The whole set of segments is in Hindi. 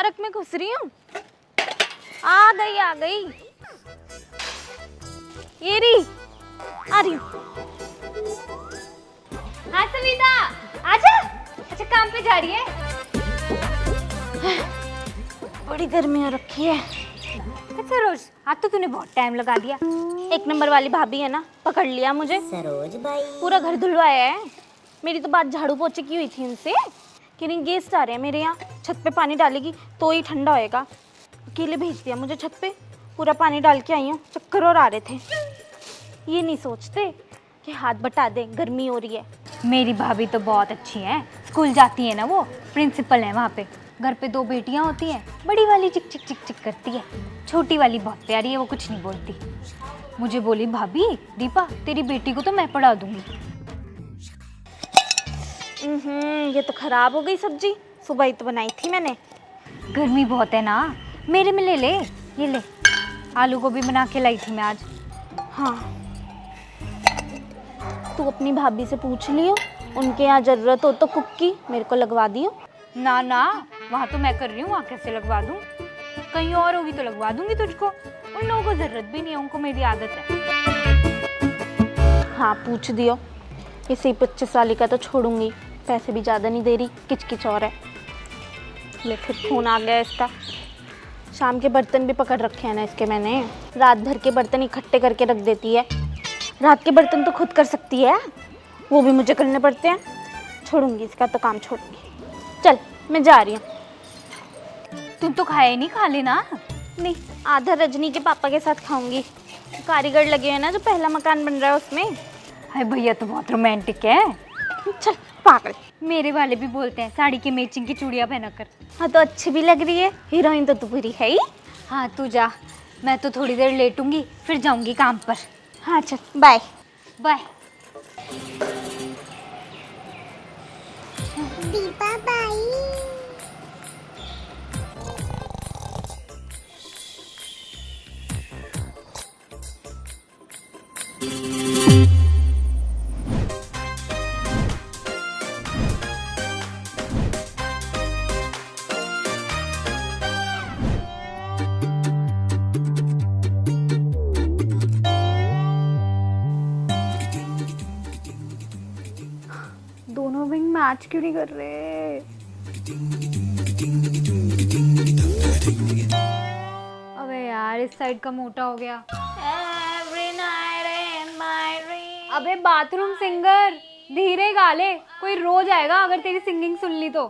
पार्क में घुस रही हूँ। आ गई ये रही, आ रही हूँ। हाँ सविता आजा। अच्छा काम पे जा रही है? बड़ी गर्मी हो रखी है। सरोज आज तो तूने बहुत टाइम लगा दिया। एक नंबर वाली भाभी है ना, पकड़ लिया मुझे। सरोज भाई पूरा घर धुलवाया है। मेरी तो बात झाड़ू पोछे की हुई थी उनसे कि नहीं गेस्ट आ रहे हैं मेरे यहाँ, छत पे पानी डालेगी तो ही ठंडा होएगा। अकेले भेज दिया मुझे छत पे, पूरा पानी डाल के आई हूँ। चक्कर और आ रहे थे। ये नहीं सोचते कि हाथ बटा दे, गर्मी हो रही है। मेरी भाभी तो बहुत अच्छी है, स्कूल जाती है ना, वो प्रिंसिपल है वहाँ पे। घर पे 2 बेटियाँ होती हैं, बड़ी वाली चिक चिक चिक चिक करती है, छोटी वाली बहुत प्यारी है, वो कुछ नहीं बोलती। मुझे बोली भाभी दीपा तेरी बेटी को तो मैं पढ़ा दूंगी। ये तो खराब हो गई सब्जी, सुबह ही तो बनाई थी मैंने। गर्मी बहुत है ना, मेरे में ले ले, ये ले, आलू गोभी बना के लाई थी मैं आज। हाँ तू अपनी भाभी से पूछ लियो, उनके यहाँ जरूरत हो तो कुक की मेरे को लगवा दियो। ना ना, वहाँ तो मैं कर रही हूँ, वहाँ कैसे लगवा दूँ? कहीं और होगी तो लगवा दूंगी तुझको। उन लोगों को जरूरत भी नहीं है, उनको मेरी आदत है। हाँ पूछ दियो। ये सही 25 वाली का तो छोड़ूंगी, पैसे भी ज़्यादा नहीं दे रही, किचकिच और है। ले फिर फ़ोन आ गया इसका। शाम के बर्तन भी पकड़ रखे हैं ना इसके मैंने। रात भर के बर्तन इकट्ठे करके रख देती है। रात के बर्तन तो खुद कर सकती है, वो भी मुझे करने पड़ते हैं। छोड़ूंगी इसका तो काम, छोड़ूंगी। चल मैं जा रही हूँ। तुम तो खाए नहीं, खा लेना। नहीं, आधा रजनी के पापा के साथ खाऊंगी। कारीगर लगे हैं ना जो पहला मकान बन रहा है उसमें। हाय भैया तो बहुत रोमांटिक है। चल पागल। मेरे वाले भी बोलते हैं साड़ी की मैचिंग की चूड़ियाँ पहना कर। हाँ तो अच्छी भी लग रही है, हीरोइन तो तू पूरी है ही। हाँ तू जा, मैं तो थोड़ी देर लेटूंगी फिर जाऊंगी काम पर। हाँ चल बाय बाय। दीपा भाई दोनों विंग मैच क्यों नहीं कर रहे? अबे यार इस साइड का मोटा हो गया। Every night in my dream। अबे बाथरूम सिंगर धीरे गा ले, कोई रो जाएगा अगर तेरी सिंगिंग सुन ली तो।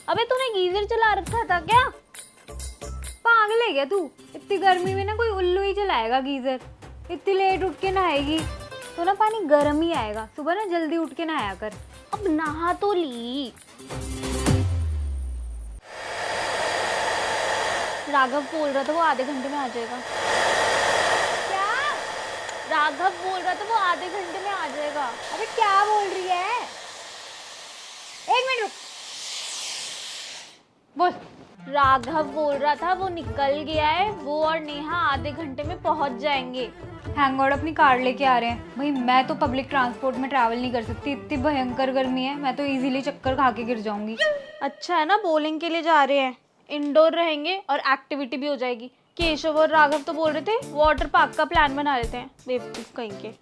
अबे तूने गीजर चला रखा था क्या? पागल है क्या तू? इतनी गर्मी में ना कोई उल्लू ही चलाएगा गीजर। इतनी लेट उठ के नहाएगी तो ना पानी गर्म ही आएगा। सुबह ना जल्दी उठ के नहाया कर। अब नहा तो ली। राघव बोल रहा था वो आधे घंटे में आ जाएगा। क्या? राघव बोल रहा था वो आधे घंटे में आ जाएगा। अबे क्या बोल रही है? एक मिनट रुक, बोल। राघव बोल रहा था वो निकल गया है, वो और नेहा आधे घंटे में पहुंच जाएंगे। हैंगआउट अपनी कार लेके आ रहे हैं। भाई मैं तो पब्लिक ट्रांसपोर्ट में ट्रैवल नहीं कर सकती, इतनी भयंकर गर्मी है। मैं तो इजीली चक्कर खा के गिर जाऊंगी। अच्छा है ना बोलिंग के लिए जा रहे हैं, इंडोर रहेंगे और एक्टिविटी भी हो जाएगी। केशव और राघव तो बोल रहे थे वाटर पार्क का प्लान बना लेते हैं। बेवकूफ कहीं के।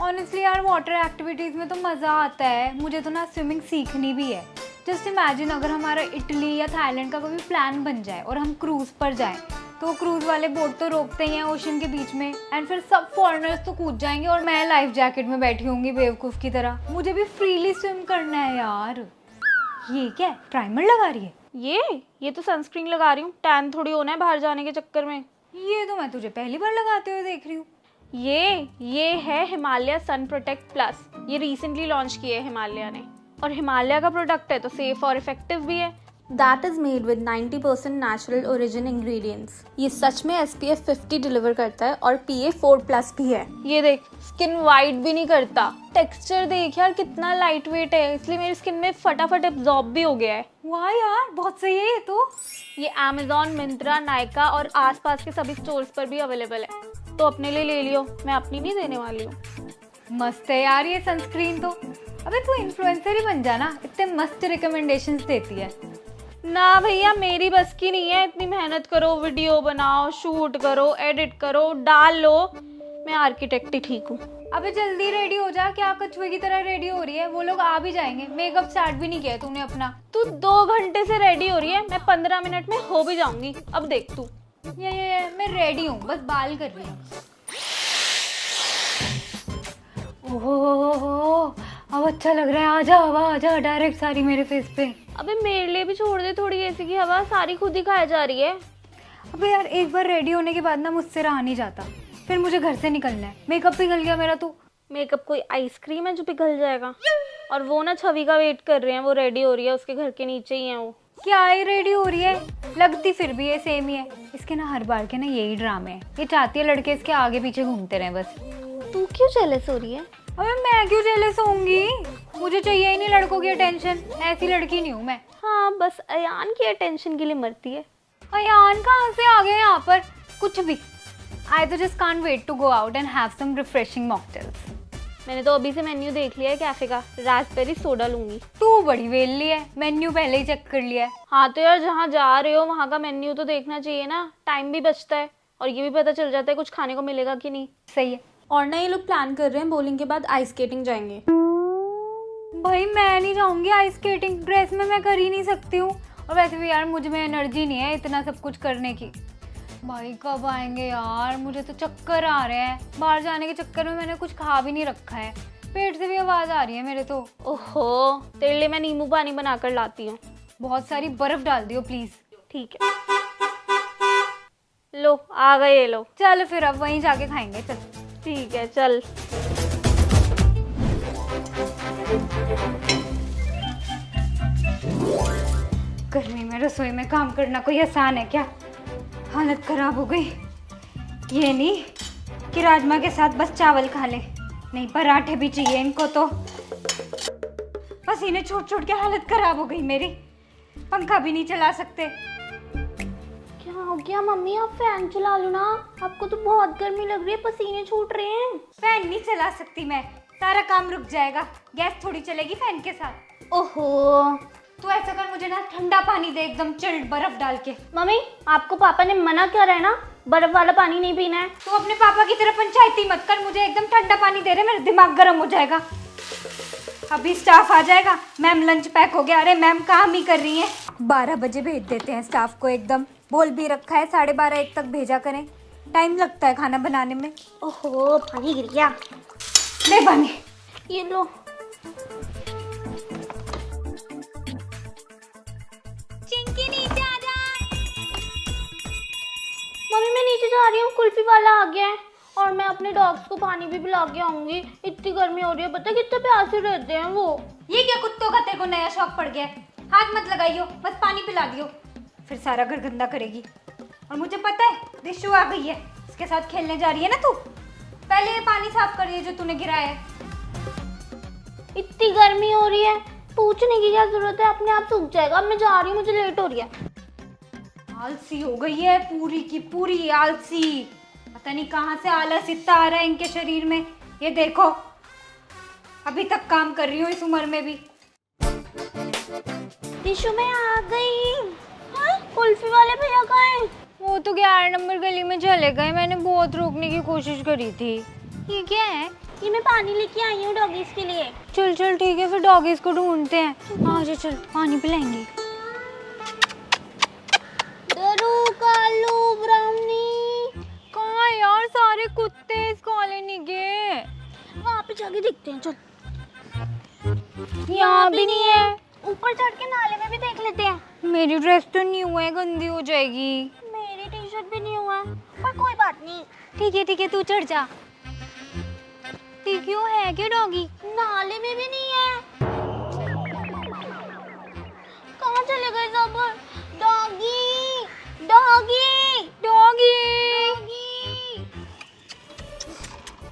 ऑनेस्टली यार वाटर एक्टिविटीज़ में तो मज़ा आता है। मुझे तो ना स्विमिंग सीखनी भी है। जस्ट इमेजिन अगर हमारा इटली या थाईलैंड का कोई प्लान बन जाए और हम क्रूज़ पर जाएं, तो क्रूज़ वाले बोट तो रोकते ही हैं ओशन के बीच में, एंड फिर सब फॉरेनर्स तो कूद जाएंगे और मैं लाइफ जैकेट में बैठी होंगी बेवकूफ़ की तरह। मुझे भी फ्रीली स्विम करना है यार। ये क्या है, प्राइमर लगा रही है? ये तो सनस्क्रीन लगा रही हूँ, टैन थोड़ी होना है बाहर जाने के चक्कर में। ये तो मैं तुझे पहली बार लगाते हुए देख रही हूँ। ये है हिमालय सन प्रोटेक्ट प्लस। ये रिसेंटली लॉन्च किया है हिमालय ने, और हिमालय का प्रोडक्ट है तो सेफ और इफेक्टिव भी है। That is made with 90% natural origin ingredients। ये सच में SPF 50 डिलीवर करता है और PA 4+ भी है। ये देख, स्किन वाइट भी नहीं करता। टेक्सचर देख यार कितना लाइट वेट है, इसलिए मेरी स्किन में फटाफट एब्जॉर्ब भी हो गया है। वाह यार बहुत सही है ये तो। ये Amazon, मिंत्रा, नायका और आसपास के सभी स्टोर्स पर भी अवेलेबल है, तो अपने लिए ले लियो। मैं अपनी नहीं देने वाली हूँ। मस्त है यार ये सनस्क्रीन तो। अबे तू इन्फ्लुएंसर ही बन जाना, इतने मस्त रिकमेंडेशंस देती है। ना भैया, मेरी बस की नहीं है इतनी मेहनत करो, वीडियो बनाओ, शूट करो, एडिट करो, डाल लो। मैं आर्किटेक्ट ही ठीक हूँ। अबे जल्दी रेडी हो जा, क्या कछुए की तरह रेडी हो रही है, वो लोग आ भी जाएंगे। मेकअप स्टार्ट भी नहीं किया तूने अपना। तू 2 घंटे से रेडी हो रही है, मैं 15 मिनट में हो भी जाऊंगी। अब देख तू। ये मैं रेडी हूँ, बस बाल कर रही हूँ। ओहो अब अच्छा लग रहा है। आजा हवा आजा डायरेक्ट सारी मेरे फेस पे। अबे मेरे लिए भी छोड़ दे थोड़ी एसी की हवा, सारी खुद ही खाई जा रही है। अबे यार एक बार रेडी होने के बाद ना मुझसे रहा नहीं जाता, फिर मुझे घर से निकलना है। मेकअप पिघल गया मेरा तो। मेकअप कोई आइसक्रीम है जो पिघल जाएगा? और वो ना छवि का वेट कर रहे हैं, वो रेडी हो रही है, उसके घर के नीचे ही है वो। क्या ही रेडी हो रही है, लगती फिर भी ये सेम ही है। इसके ना हर बार के ना यही ड्रामे हैं। ये चाहती है लड़के इसके आगे पीछे घूमते रहे बस। तू क्यों जेलस हो रही है? अबे मैं क्यों जेलस होंगी, मुझे चाहिए ही नहीं लड़कों की अटेंशन। ऐसी लड़की नहीं हूँ मैं। हाँ, बस अयान की अटेंशन के लिए मरती है। अयान कहाँ से आ गए यहाँ पर? कुछ भी। I तो just can't wait to go out and have some refreshing mocktails. मैंने तो अभी से मेन्यू देख लिया है कैफे का, रास्पबेरी सोडा लूंगी। तू बड़ी वेली है, मेन्यू पहले ही चेक कर लिया है। हाँ तो यार, जहाँ जा रहे हो वहाँ का मेन्यू तो देखना चाहिए ना, टाइम भी बचता है और ये भी पता चल जाता है कुछ खाने को मिलेगा कि नहीं। सही है। और ना ये लोग प्लान कर रहे हैं बॉलिंग के बाद आइस स्केटिंग जाएंगे। भाई मैं नहीं जाऊंगी आइस स्केटिंग, ड्रेस में मैं कर ही नहीं सकती हूँ। और वैसे भी यार मुझ में एनर्जी नहीं है इतना सब कुछ करने की। भाई कब आएंगे यार, मुझे तो चक्कर आ रहे हैं। बाहर जाने के चक्कर में मैंने कुछ खा भी नहीं रखा है, पेट से भी आवाज़ आ रही है मेरे तो। ओहो, तेरे लिए मैं नींबू पानी बनाकर लाती हूँ। बहुत सारी बर्फ डाल दियो प्लीज़। ठीक है, लो आ गए ये लोग। चल फिर अब वहीं जाके खाएंगे। चल ठीक है चल। गर्मी में रसोई में काम करना कोई आसान है क्या? हालत खराब हो गई। ये नहीं कि राजमा के साथ बस चावल खा ले, नहीं पराठे भी चाहिए इनको तो। पसीने छूट छूट के हालत खराब हो गई मेरी, पंखा भी नहीं चला सकते। क्या हो गया मम्मी, आप फैन चला लो ना, आपको तो बहुत गर्मी लग रही है, पसीने छूट रहे हैं। फैन नहीं चला सकती मैं, सारा काम रुक जाएगा। गैस थोड़ी चलेगी फैन के साथ। ओहो, तो ऐसा कर, मुझे ना ठंडा पानी दे, एकदम चिल्ड बर्फ डाल के। मम्मी आपको पापा ने मना किया है ना, बर्फ वाला पानी नहीं पीना है। तू अपने पापा की तरफ पंचायती मत कर, मुझे एकदम ठंडा पानी दे रहे, मेरा दिमाग गर्म हो जाएगा। अभी स्टाफ आ जाएगा। मैम लंच पैक हो गया। अरे मैम काम ही कर रही हैं। 12 बजे भेज देते हैं स्टाफ को, एकदम बोल भी रखा है 12:30-1 तक भेजा करें। टाइम लगता है खाना बनाने में। ओहो, पानी गिर गया। ले पानी, ये लो। चिंकी नीचे आ जा। मम्मी मैं नीचे जा रही हूँ, कुल्फी वाला आ गया है और मैं अपने डॉग्स को पानी भी पिला के आऊंगी। इतनी गर्मी हो रही है, पता कितने प्यासे रहते हैं वो। ये क्या कुत्तों का तेरे को नया शौक पड़ गया है? हाथ मत लगाइयो, बस पानी पिला दियो, फिर सारा घर गंदा करेगी। और मुझे पता है दिशु आ गई है, इसके साथ खेलने जा रही है ना तू। पहले ये पानी साफ करिए जो तूने गिराया है। इतनी गर्मी हो रही है, पूछने की क्या जरूरत है, अपने आप सूख जाएगा। अब मैं जा रही हूँ, मुझे लेट हो रही है। आलसी हो गई है पूरी की पूरी, आलसी। पता नहीं कहाँ से आलस इतना आ रहा है इनके शरीर में। ये देखो अभी तक काम कर रही हूँ इस उम्र में भी। दिशु मैं आ गई। हाँ? कुल्फी वाले भैया कहाँ हैं? वो तो 11 नंबर गली में चले गए, मैंने बहुत रोकने की कोशिश करी थी। ये क्या है? ये मैं पानी लेके आई हूँ डॉगीज के लिए। चल चल ठीक है, फिर डॉगीज को ढूंढते हैं। आजा चल, पानी पिलाएंगे। दरू कालू ब्राउनी। कहाँ यार सारे कुत्ते इस कॉलोनी के? वहाँ पे जाके देखते हैं, चल। यहाँ भी नहीं है। ऊपर चढ़ के नाले में भी देख लेते हैं। मेरी ड्रेस तो न्यू है, गंदी हो जाएगी। मेरी टी शर्ट भी नहीं हुआ, पर कोई बात नहीं। ठीक है तू चढ़ जा। क्यों है क्या डॉगी? नाले में भी नहीं है। कहाँ चले गए सब? डॉगी डॉगी डॉगी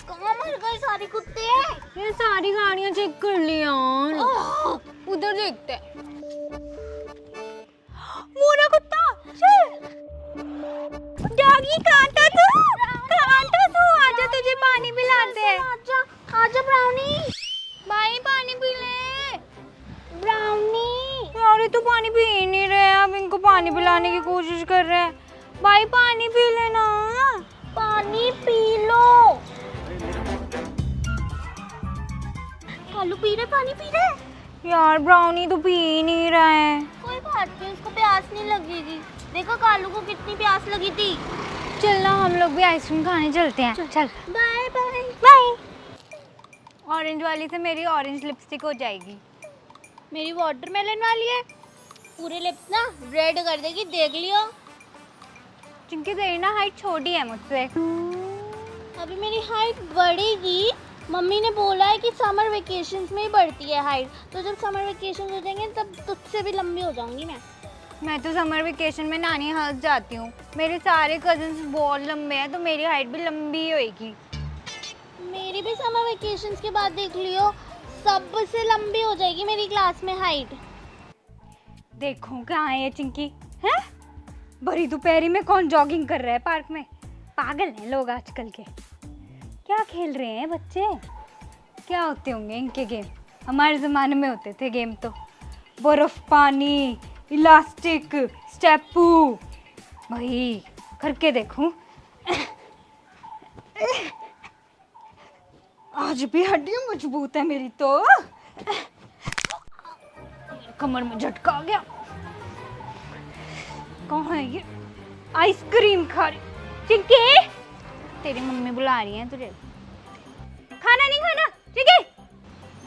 कहाँ मर गए सारे कुत्ते? ये सारी गाड़ियाँ चेक कर ली यार। उधर देखते हैं। मोरा कुत्ता, चल। डॉगी कहाँ था तू? आजा तुझे पानी पिलाते हैं। आजा आजा अरे तू पानी पी ही नहीं रहे, अब इनको पानी पिलाने की कोशिश कर रहे हैं। भाई पानी पी लेना। पानी पी लो। कालू पी रहे, पानी पी रहे। यार ब्राउनी तो पी ही नहीं रहा है। कोई बात नहीं, उसको प्यास नहीं लगेगी। देखो कालू को कितनी प्यास लगी थी। चल ना हम लोग भी आइसक्रीम खाने चलते हैं। चल बाय बाय बाय। ऑरेंज वाली से मेरी ऑरेंज लिपस्टिक हो जाएगी। मेरी वाटरमेलन वाली है, पूरे लिप्स ना रेड कर देगी, देख लियो। जिनकी तेरी ना हाइट छोटी है मुझसे। अभी मेरी हाइट बढ़ेगी। मम्मी ने बोला है कि समर वेकेशंस में ही बढ़ती है हाइट, तो जब समर वेकेशन हो जाएंगे तब तुझसे भी लंबी हो जाऊंगी मैं तो समर वेकेशन में नानी हाउस जाती हूँ। मेरे सारे कजिन्स बहुत लंबे हैं, तो मेरी हाइट भी लंबी ही होएगी। मेरी भी समर वेकेशंस के बाद देख लियो, सबसे लंबी हो जाएगी मेरी क्लास में हाइट। देखो कहाँ है ये चिंकी है। बड़ी दोपहरी में कौन जॉगिंग कर रहा है पार्क में। पागल हैं लोग आजकल के। क्या खेल रहे हैं बच्चे। क्या होते होंगे इनके गेम। हमारे ज़माने में होते थे गेम तो बर्फ़ पानी, इलास्टिक, स्टेपू। भाई करके देखूं। आज भी हड्डियां मजबूत है मेरी तो। कमर में झटका आ गया। कौन है ये। आइसक्रीम खा रही चिंकी। तेरी मम्मी बुला रही है तुझे। खाना नहीं खाना ठीक है।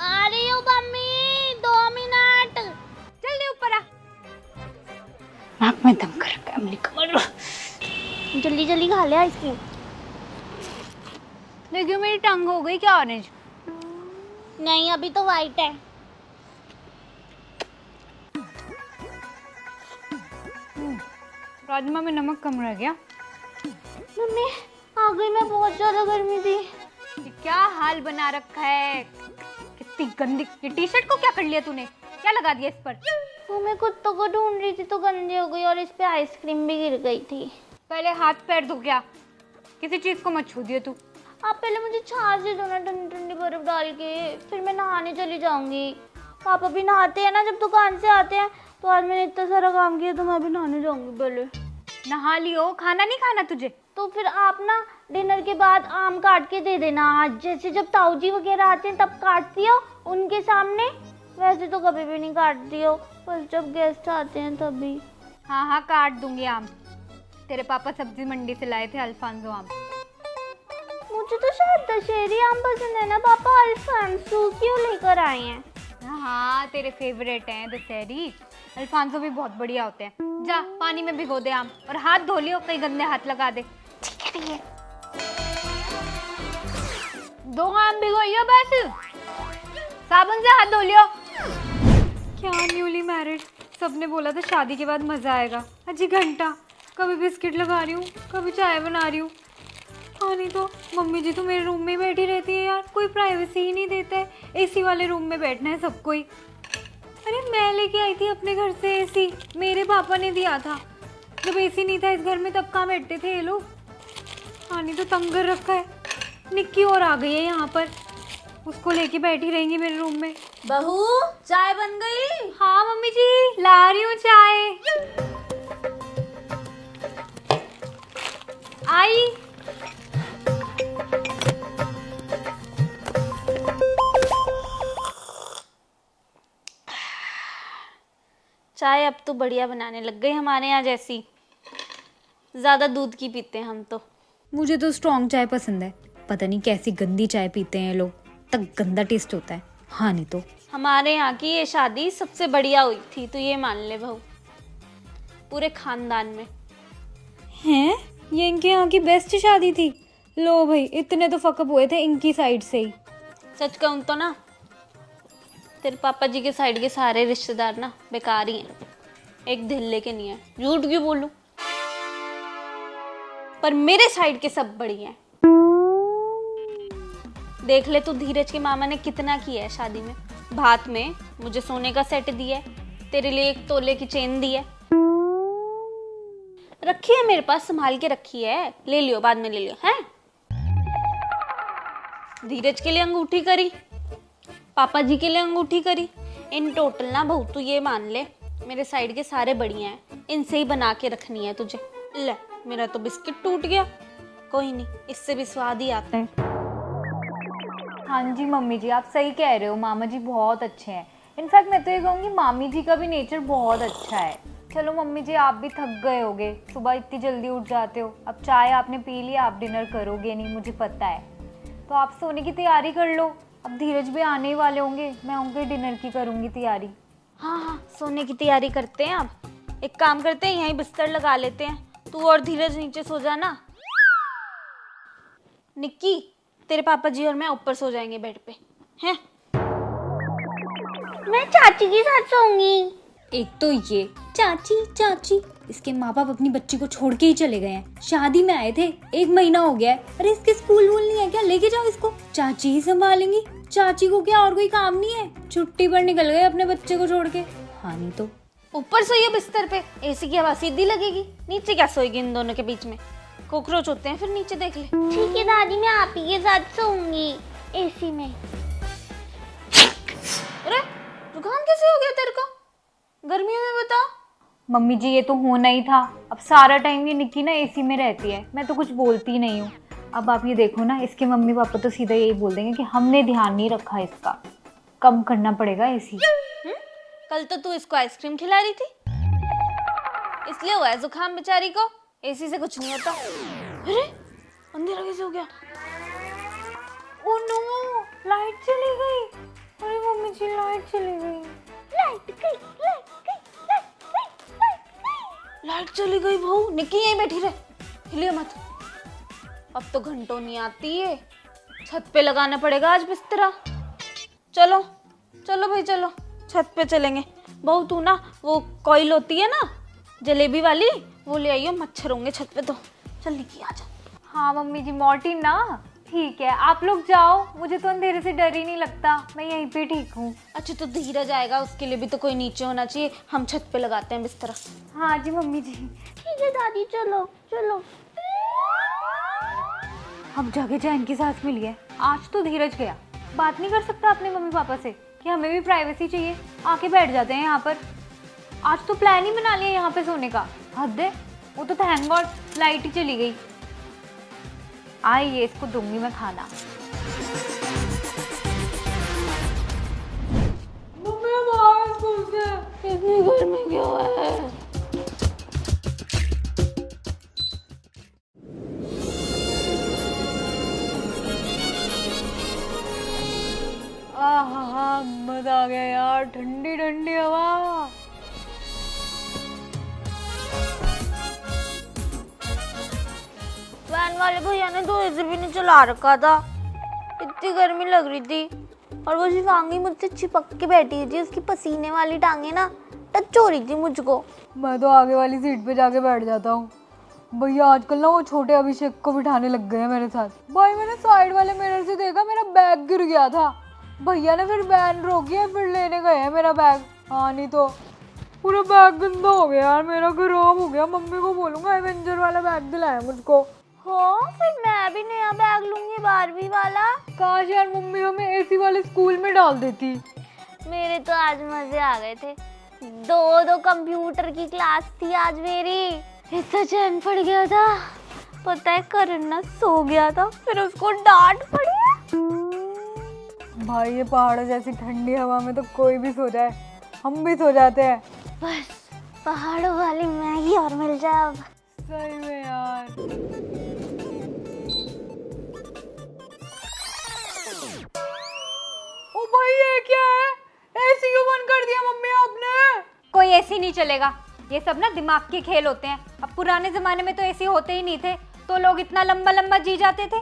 आ रही हूँ मम्मी, 2 मिनट। जल्दी ऊपर आ। नाक में दम कर रखा है मेरी कमर। जल्दी जल्दी खा ले आइसक्रीम। देखियो मेरी टंग हो गई क्या ऑरेंज। नहीं अभी तो वाइट है। राजमा में नमक कम रह गया। मम्मी आ गई मैं, बहुत ज्यादा गर्मी थी। ये क्या हाल बना रखा है। कितनी गंदी। ये टी शर्ट को क्या कर लिया तूने। क्या लगा दिया इस पर। वो मैं कुत्तों को ढूंढ रही थी तो गंदी हो गई और इस पे आइसक्रीम भी गिर गई थी। पहले हाथ पैर धो गया। किसी चीज को मत छू दिए तू। आप पहले मुझे छाछ दे दो ना, ठंडी ठंडी बर्फ डाल के, फिर मैं नहाने चली जाऊंगी। पापा भी नहाते हैं ना जब दुकान से आते हैं, तो आज मैंने इतना सारा काम किया तो मैं भी नहाने जाऊंगी पहले। नहा लियो। खाना नहीं खाना तुझे। तो फिर आप ना डिनर के बाद आम काट के दे देना। आज जैसे जब ताऊजी वगैरह आते हैं तब काटती हो उनके सामने, वैसे तो कभी भी नहीं काटती हो, बस जब गेस्ट आते हैं तभी। हाँ हाँ काट दूंगी आम। तेरे पापा सब्जी मंडी से लाए थे अल्फांसो आम। मुझे तो शायद दशहरी आम पसंद है ना पापा, अल्फांसो क्यों लेकर आए हैं। हाँ तेरे फेवरेट हैं दशहरी। अल्फांसो भी बहुत बढ़िया होते हैं। जा पानी में भिगो दे आम और हाथ धो लियो, कहीं गंदे हाथ लगा दे। ठीक है। 2 आम भिगोइयो बस। साबुन से हाथ धो लियो। क्या न्यूली मैरिड। सबने बोला था शादी के बाद मजा आएगा। अजी घंटा कभी बिस्किट लगा रही हूँ, कभी चाय बना रही हूँ। हाँ नहीं तो मम्मी जी तो मेरे रूम में ही बैठी रहती है यार, कोई प्राइवेसी ही नहीं देता है। एसी वाले रूम में बैठना है सबको ही। अरे मैं लेके आई थी अपने घर से एसी, मेरे पापा ने दिया था। जब एसी नहीं था इस घर में तब कहाँ बैठते थे ये लोग। हाँ नहीं तो तंग कर रखा है। निक्की और आ गई है यहाँ पर, उसको लेके बैठी रहेंगी मेरे रूम में। बहू चाय बन गई। हाँ मम्मी जी ला रही हूँ चाय। आई। चाय अब तो बढ़िया बनाने लग गई हमारे यहाँ जैसी। ज़्यादा दूध की पीते हैं हम तो। मुझे तो स्ट्रॉन्ग चाय पसंद है। पता नहीं कैसी गंदी चाय पीते हैं लोग, तक गंदा टेस्ट होता है। हाँ नहीं तो हमारे यहाँ की ये शादी सबसे बढ़िया हुई थी, तो ये मान ले बहू, पूरे खानदान में। हैं ये इनके यहाँ की बेस्ट शादी थी। लो भाई इतने तो फकअप हुए थे इनकी साइड से ही। सच कहूँ तो ना तेरे पापा जी के साइड के सारे रिश्तेदार ना बेकार ही हैं, एक धिल्ले के नहीं है। झूठ क्यों बोलूं, पर मेरे साइड के सब बढ़िया हैं। देख ले तू, धीरज के मामा ने कितना किया है शादी में। भात में मुझे सोने का सेट दिया है, तेरे लिए 1 तोले की चेन दी है, रखी है मेरे पास, संभाल के रखी है। ले लियो, बाद में ले लियो हैं। धीरज के लिए अंगूठी करी, पापा जी के लिए अंगूठी करी। इन टोटल ना बहू तू ये मान ले मेरे साइड के सारे बढ़िया हैं, इनसे ही बना के रखनी है तुझे। ले, मेरा तो बिस्किट टूट गया। कोई नहीं, इससे भी स्वाद ही आता है। हाँ जी मम्मी जी, आप सही कह रहे हो, मामा जी बहुत अच्छे हैं। इनफैक्ट मैं तो ये कहूँगी मामी जी का भी नेचर बहुत अच्छा है। चलो मम्मी जी, आप भी थक गए होगे, सुबह इतनी जल्दी उठ जाते हो। अब चाय आपने पी लिया, आप डिनर करोगे नहीं मुझे पता है, तो आप सोने की तैयारी कर लो। अब धीरज भी आने ही वाले होंगे, मैं उनके डिनर की करूँगी तैयारी। हाँ, सोने की तैयारी करते हैं। अब एक काम करते हैं, यहीं बिस्तर लगा लेते हैं, तू और धीरज नीचे सो जाना। निक्की, तेरे पापा जी और मैं ऊपर सो जाएंगे बेड पे, हैं? मैं चाची के साथ सोऊंगी। एक तो ये चाची चाची, इसके माँ बाप अपनी बच्ची को छोड़ के ही चले गए हैं। शादी में आए थे, 1 महीना हो गया है। अरे इसके स्कूल वूल नहीं है क्या? लेके जाओ इसको, चाची ही संभालेंगी। चाची को क्या और कोई काम नहीं है? छुट्टी पर निकल गए अपने बच्चे को छोड़ के। हाँ नहीं तो ऊपर सोइए बिस्तर पे, एसी की हवा सीधी लगेगी। नीचे क्या सोएगी इन दोनों के बीच में? कॉकरोच होते हैं फिर नीचे, देख ले। ठीक है दादी, मैं आप ही के साथ सोऊंगी एसी में। अरे जुकाम कैसे हो गया तेरे को गर्मियों में, बता। मम्मी जी ये तो होना ही था। अब सारा टाइम ये निक्की ना एसी में रहती है, मैं तो कुछ बोलती नहीं हूँ। अब आप ये देखो ना, इसके मम्मी पापा तो सीधा यही बोल देंगे कि हमने ध्यान नहीं रखा, इसका कम करना पड़ेगा एसी। कल तो तू इसको आइसक्रीम खिला रही थी, इसलिए हुआ है जुकाम बेचारी को। एसी से कुछ नहीं होता। अरे अंधेरा कैसे हो गया? ओ नो, लाइट चली गई। अरे मम्मी जी, लाइट चली गई। लाइट चली गई बहू। निक्की यहीं बैठी रहे, हिलिए मत। अब तो घंटों नहीं आती है, छत पे लगाना पड़ेगा आज बिस्तरा। चलो चलो भाई, चलो छत पे चलेंगे। बहू तू ना वो कॉइल होती है ना जलेबी वाली, वो ले आइयो, मच्छर होंगे छत पे तो। चल निक्की आजा। हाँ मम्मी जी, मोटी ना, ठीक है आप लोग जाओ, मुझे तो अंधेरे से डर ही नहीं लगता, मैं यहीं पे ठीक हूँ। अच्छा तो धीरज आएगा, उसके लिए भी तो कोई नीचे होना चाहिए। हम छत पे लगाते हैं बिस्तरा। हाँ जी मम्मी जी। ठीक है दादी, चलो चलो। अब जगह चैन की सांस मिली है। आज तो धीरज गया, बात नहीं कर सकता अपने मम्मी पापा से कि हमें भी प्राइवेसी चाहिए, आके बैठ जाते हैं यहाँ पर। आज तो प्लान ही बना लिया यहाँ पे सोने का, हद है। वो तो थैंक गॉड लाइट ही चली गई। आइए इसको दूंगी मैं खाना। इतनी गर्मी क्यों है? आहा, मजा आ गया यार, ठंडी ठंडी हवा। वैन वाले भैया ने तो एसी भी नहीं चला रखा था, इतनी गर्मी लग रही थी। और वो शिवांगी मुझसे चिपक के बैठी थी, उसकी पसीने वाली टांगे ना टच हो रही थी मुझको। मैं तो आगे वाली सीट पे जाके बैठ जाता हूँ। भैया आजकल ना वो छोटे अभिषेक को बिठाने लग गए हैं मेरे साथ। भाई मैंने साइड वाले मिरर से देखा, मेरा बैग गिर गया था। भैया ने फिर वैन रोकी है, फिर लेने गए हैं मेरा बैग। हाँ नहीं तो पूरा बैग गंदा हो गया यार, मेरा खराब हो गया। मम्मी को बोलूंगा एवेंजर वाला बैग दिलाया मुझको। हाँ फिर मैं भी नया बैग लूंगी, बारबी वाला। काश यार मम्मी हमें एसी वाले स्कूल में डाल देती। मेरे तो आज मजे आ गए थे। दो कंप्यूटर की क्लास थी आज मेरी, इतना चैन पड़ गया था। पता है करण ना सो गया था, फिर उसको डांट पड़ी। भाई ये पहाड़ों जैसी ठंडी हवा में तो कोई भी सो जाए, हम भी सो जाते हैं। बस पहाड़ों वाली मैगी और मिल जाए अब। सही में यार। ओ भाई ये क्या है? एसी क्यों बंद कर दिया मम्मी आपने? कोई एसी नहीं चलेगा, ये सब ना दिमाग के खेल होते हैं। अब पुराने जमाने में तो एसी होते ही नहीं थे, तो लोग इतना लंबा लंबा जी जाते थे।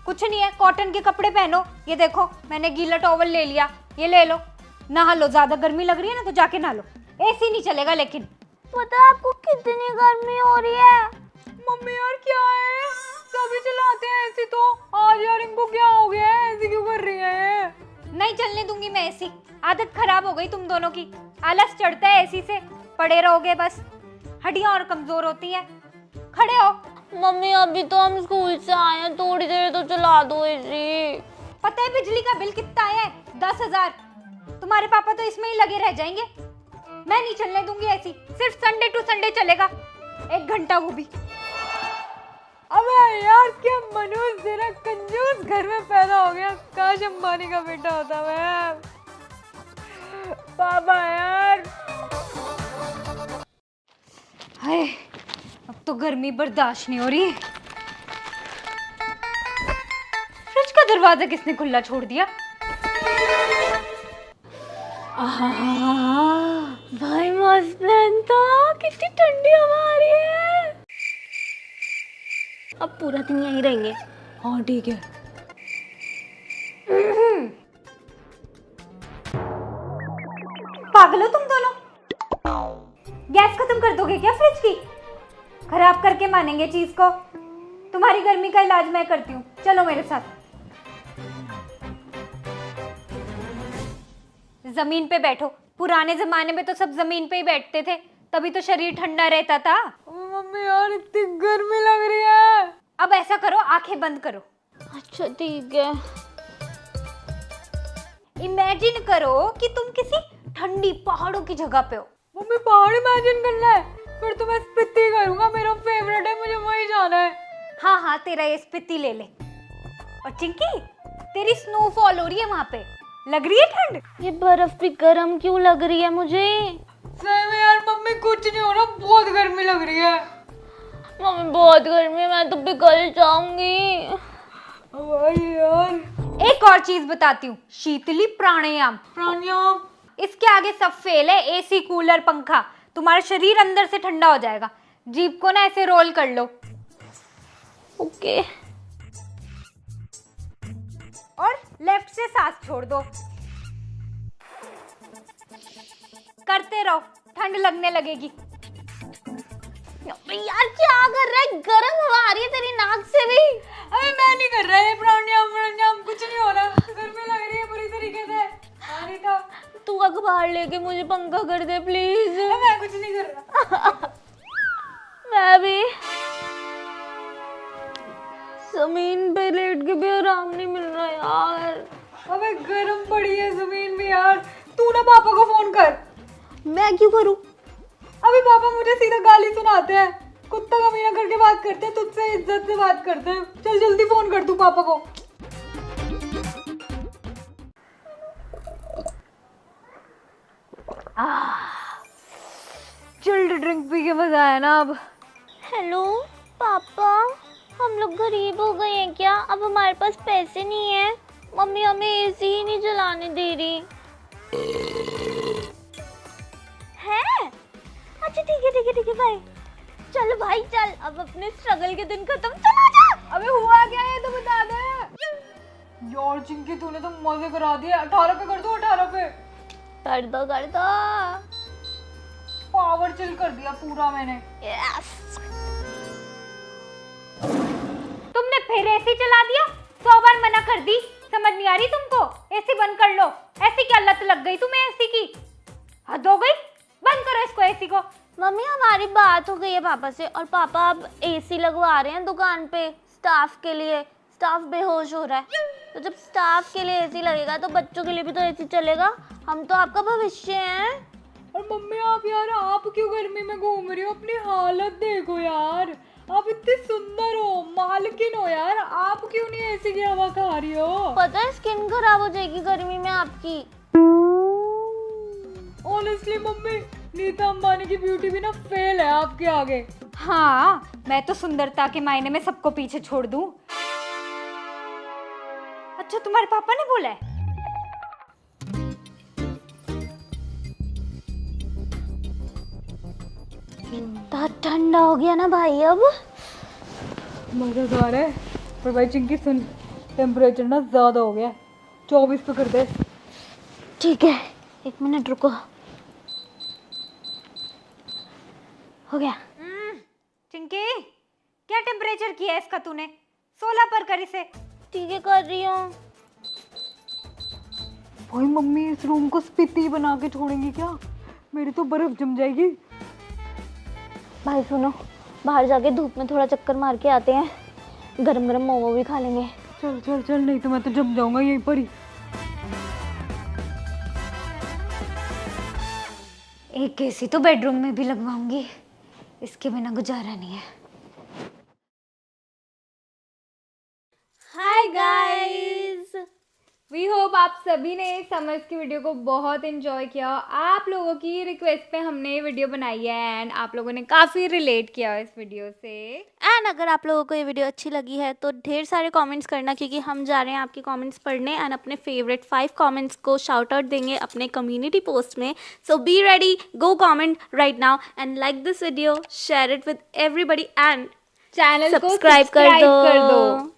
कुछ नहीं है, कॉटन के कपड़े पहनो। ये देखो मैंने गीला टॉवल ले लिया, ये ले लो, नहा लो। ज्यादा गर्मी लग रही है ना तो जाके नहा लो, एसी नहीं चलेगा। लेकिन पता है आपको कितनी गर्मी हो रही है? मम्मी यार क्या है, सभी चलाते हैं एसी, तो आज यार इनको क्या हो गया है, एसी क्यों कर रही है? नहीं चलने दूंगी मैं एसी, आदत खराब हो गई तुम दोनों की। आलस चढ़ता है एसी से, पड़े रहोगे बस, हड्डियां और कमजोर होती हैं। खड़े हो। मम्मी अभी तो हम स्कूल से आए हैं, थोड़ी देर तो चला दो एसी। पता है बिजली का बिल कितना आया है? 10,000। तुम्हारे पापा तो इसमें ही लगे रह जाएंगे। मैं नहीं चलने दूंगी ऐसी, सिर्फ संडे टू संडे चलेगा, 1 घंटा वो भी। अबे यार क्या मनोज तेरा कंजूस घर में पैदा हो गया, काश अंबानी का बेटा होता मैं। पापा यार। हाय, अब तो गर्मी बर्दाश्त नहीं हो रही। फ्रिज का दरवाजा किसने खुला छोड़ दिया? भाई मस्त प्लान था, कितनी ठंडी हवा आ रही है। अब पूरा दिन यहीं रहेंगे। हाँ ठीक है। पागल हो तुम दोनों? गैस खत्म कर दोगे क्या फ्रिज की? खराब करके मानेंगे चीज को। तुम्हारी गर्मी का इलाज मैं करती हूँ, चलो मेरे साथ। जमीन पे बैठो, पुराने जमाने में तो सब जमीन पे ही बैठते थे, तभी तो शरीर ठंडा रहता था। मम्मी यार इतनी गर्मी लग रही है। अब ऐसा करो, आंखें बंद करो। अच्छा ठीक है। इमेजिन करो कि तुम किसी ठंडी पहाड़ों की जगह पे हो। मम्मी पहाड़ इमेजिन करना है? फिर तो मैं स्पीति करूंगा, मेरा फेवरेट है, मुझे वहीं जाना है। हाँ हाँ, तेरा ये स्पीति ले ले। और चिंकी, तेरी स्नोफॉल हो रही है वहाँ पे, लग रही है ठंड? ये बर्फ भी गर्म क्यों लग रही है मुझे? सही में यार मम्मी कुछ नहीं हो रहा, बहुत गर्मी लग रही है। मम्मी बहुत गर्मी है, मैं तो पिघल जाऊंगी। यार एक और चीज बताती हूँ, शीतली प्राणायाम। प्राणायाम? इसके आगे सब फेल है। एसी, कूलर, पंखा, तुम्हारा शरीर अंदर से ठंडा हो जाएगा। जीभ को ना ऐसे रोल कर लो। ओके। और लेफ्ट से सांस छोड़ दो। करते रहो, ठंड लगने लगेगी। यार क्या कर रहा है, गर्म हवा आ रही है तेरी नाक से भी। अरे मैं नहीं कर रहा है प्राणायाम, कुछ नहीं हो रहा, गर्मी लग रही है बुरी तरीके से। नहीं था। तू अखबार लेके मुझे पंखा कर दे प्लीज। मैं कुछ नहीं कर रहा। मैं भी जमीन पे लेट के भी आराम नहीं मिल रहा यार। अबे गर्म पड़ी है जमीन भी यार। तू ना पापा को फोन कर। मैं क्यों करूं? अभी पापा मुझे सीधा गाली सुनाते हैं, कुत्ता कमीना करके बात करते हैं, तुझसे इज्जत से बात करते हैं। चल जल्दी फोन कर तू पापा को। चिल्ड ड्रिंक पी के मजा आया ना अब। हेलो पापा, हम लोग गरीब हो गए हैं क्या? अब हमारे पास पैसे नहीं है। मम्मी हमें एसी ही नहीं चलाने दे रही है। अच्छा ठीक है भाई, चल भाई चल, अब अपने स्ट्रगल के दिन खत्म, चला जा। अबे हुआ क्या है तो बता दे यार। चिंकी तूने तो मजे करा दिए। 18 पे कर दो, 18 पे कर दो पावर चिल कर दिया पूरा मैंने। यस। तुमने फिर एसी चला दिया, 100 बार मना कर दी, समझ नहीं आ रही तुमको? एसी बंद कर लो। ऐसी क्या लत लग गई तुम्हें एसी की? हद हो गई, बंद करो इसको एसी को। मम्मी हमारी बात हो गई है पापा से, और पापा अब एसी लगवा रहे हैं दुकान पे स्टाफ के लिए। स्टाफ बेहोश हो रहा है, तो जब स्टाफ के लिए एसी लगेगा तो बच्चों के लिए भी तो एसी चलेगा। हम तो आपका भविष्य हैं। और मम्मी आप यार, आप क्यों गर्मी में घूम रही हो? अपनी हालत देखो यार, आप इतनी सुंदर हो, मालकिन हो यार, आप क्यों नहीं एसी की हवा खा रही हो? पता है स्किन खराब हो जाएगी गर्मी में आपकी। ऑनेस्टली मम्मी, नीता अंबानी की ब्यूटी भी ना फेल है आपके आगे। हाँ, मैं तो सुंदरता के मायने में सबको पीछे छोड़ दूं। अच्छा तुम्हारे पापा ने बोला है? इतना ठंडा हो गया ना भाई अब। मजेदार है। पर भाई चिंकी सुन, टेम्परेचर ना ज्यादा हो गया, 24 पे कर दे। ठीक है, 1 मिनट रुको। हो गया। चिंकी, क्या टेम्परेचर किया है इसका तूने? 16 पर कर इसे। ठीक है कर रही हूँ। भाई मम्मी इस रूम को स्पीति बना के छोड़ेंगी क्या? मेरी तो बर्फ जम जाएगी। भाई सुनो, बाहर जाके धूप में थोड़ा चक्कर मार के आते हैं, गरम गरम मोमो भी खा लेंगे। चल चल चल, नहीं तो मैं तो जम जाऊंगा यहीं पर ही। एक एसी तो बेडरूम में भी लगवाऊंगी, इसके बिना गुजारा नहीं है। हाय गाइस, वी होप आप सभी ने समर्स की वीडियो को बहुत एंजॉय किया। आप लोगों की रिक्वेस्ट पे हमने ये वीडियो बनाई है एंड आप लोगों ने काफ़ी रिलेट किया इस वीडियो से। एंड अगर आप लोगों को ये वीडियो अच्छी लगी है तो ढेर सारे कमेंट्स करना, क्योंकि हम जा रहे हैं आपके कमेंट्स पढ़ने एंड अपने फेवरेट 5 कमेंट्स को शाउट आउट देंगे अपने कम्युनिटी पोस्ट में। So be ready, go comment right now and like this video, share it with everybody and channel को सब्सक्राइब कर दो।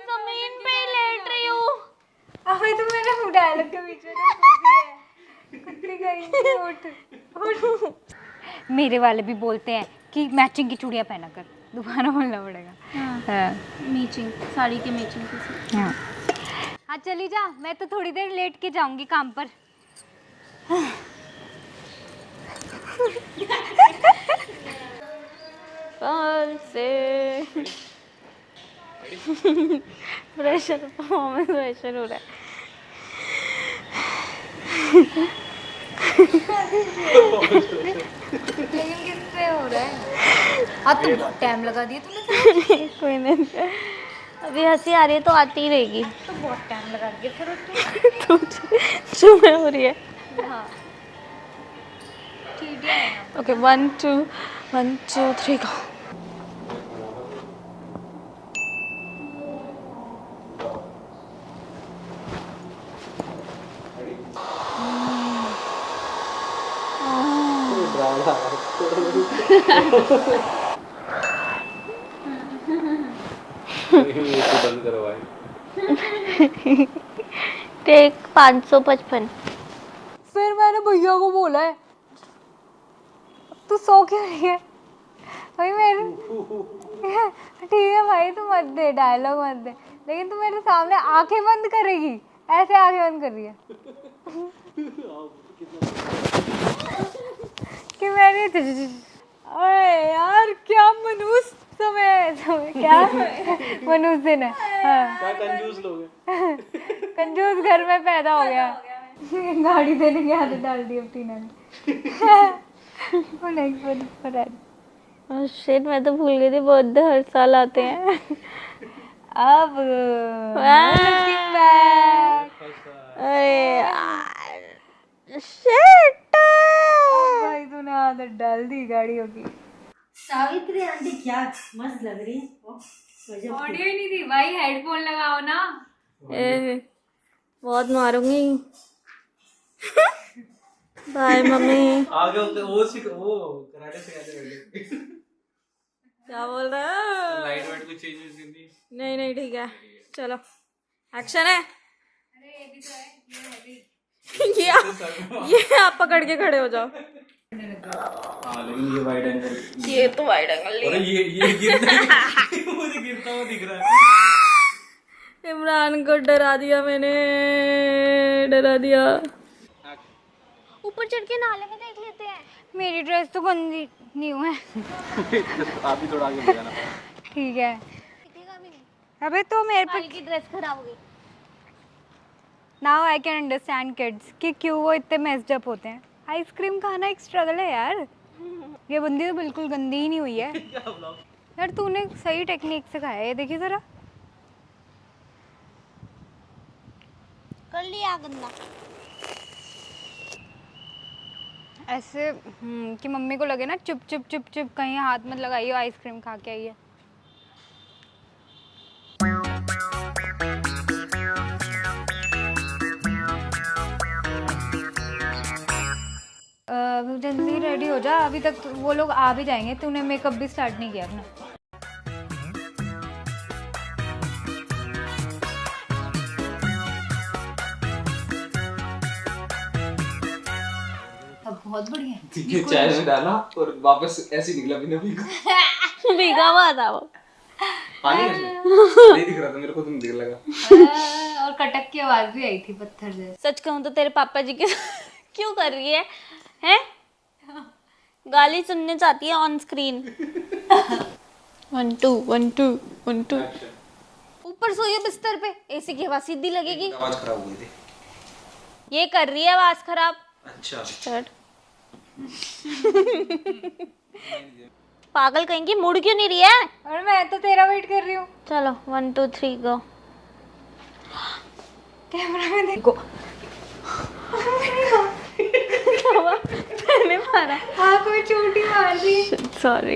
जमीन पे लेट रही हूँ। अबे तो मेरे डायलॉग के बीच में तो कुत्ती गई उठ। मेरे वाले भी बोलते हैं कि मैचिंग की चूड़ियाँ पहना कर, दोबारा बोलना पड़ेगा। हाँ। मैचिंग साड़ी के मैचिंग के साथ। हाँ चली जा, मैं तो थोड़ी देर लेट के जाऊंगी काम पर। से प्रेशर, परफॉर्मेंस प्रेशर हो रहा है। लेकिन किससे हो रहा है? हाँ तो बहुत टाइम लगा दिया तूने। कोई नहीं, अभी हंसी आ रही है तो आती ही रहेगी। तो बहुत टाइम लगा दिया फिर तो चुमे हो रही है। हाँ ठीक है। Okay 1 2 3 go। बंद करो भाई। टेक 555। फिर मैंने भैया को बोला है, तू सो क्यों रही है भाई? मेरे ठीक है भाई, तू मत दे डायलॉग मत दे, लेकिन तू मेरे सामने आंखें बंद करेगी, ऐसे आंखें बंद कर रही है कि मैंने अरे यार क्या मनुष्य समय क्या मनुष्य दिन है। हाँ क्या कंजूस लोग हैं। कंजूस घर में पैदा हो गया। गाड़ी देने की आदत डाल दी अब टीना ने। वो नेक्स्ट पर ओह शिट, मैं तो भूल गई थी बर्थडे हर साल आते हैं। अब looking back, अरे यार शिट। भाई तूने आदत डाल दी गाड़ियों की। सावित्री आंटी क्या मस्त लग रही है। ऑडियो ही नहीं थी भाई, हेडफोन लगाओ ना। बहुत मारूंगी। Bye mummy. आगे वो कराटे सिखाते बैठे। क्या बोल रहा है? लाइट वाइट कुछ चेंजेस नहीं थी। नहीं ठीक है, चलो एक्शन है। ये आप पकड़ के खड़े हो जाओ। हाँ लेकिन ये वाइड एंगल, ये तो वाइड एंगल अरे ये गिरता मुझे गिरता हुआ दिख रहा है। इमरान को डरा दिया मैंने, डरा दिया। ऊपर चढ़ के नाले में देख लेते हैं। मेरी ड्रेस तो गंदी न्यू है। आप ही थोड़ा आगे बढ़ जाना। ठीक है। दिखेगा भी नहीं, अबे तो मेरे पे भाई की ड्रेस खराब हो गई। Now I can understand kids कि क्यों वो इतने मेस्ड अप होते हैं। आइसक्रीम खाना एक स्ट्रगल है यार। ये बंदी तो बिल्कुल गंदी ही नहीं हुई है यार, तूने सही टेक्निक से खाया है। ये देखिए जरा, कर लिया गंदा। ऐसे कि मम्मी को लगे ना चुप चुप चुप चुप, कहीं हाथ मत लगाइए, आइसक्रीम खा के आइए। जल्दी रेडी हो जा, अभी तक वो लोग आ भी जाएंगे। तूने मेकअप भी स्टार्ट नहीं किया अपना। अब बहुत बढ़िया। चाय में डाला और वापस ऐसे ही निकला बिना भीगा। भीगा हुआ था वो। पानी नहीं दिख रहा था मेरे को, तुम दिख लगा। और कटक की आवाज भी आई थी पत्थर जैसे। सच कहूँ तो तेरे पापा जी के क्यों कर रही है हैं? गाली सुनने चाहती है ऑन स्क्रीन। 1 2 1 2 1 2। ऊपर सोइए बिस्तर पे, एसी की हवा सीधी लगेगी। आवाज खराब हो गई थी। ये कर रही है आवाज खराब। अच्छा स्टार्ट। पागल कहीं की, मुड़ क्यों नहीं रही है? और मैं तो तेरा वेट कर रही हूँ। चलो 1 2 3 गो। कैमरा में देखो। मैंने मारा। हाँ कोई चोटी मार दी। सॉरी।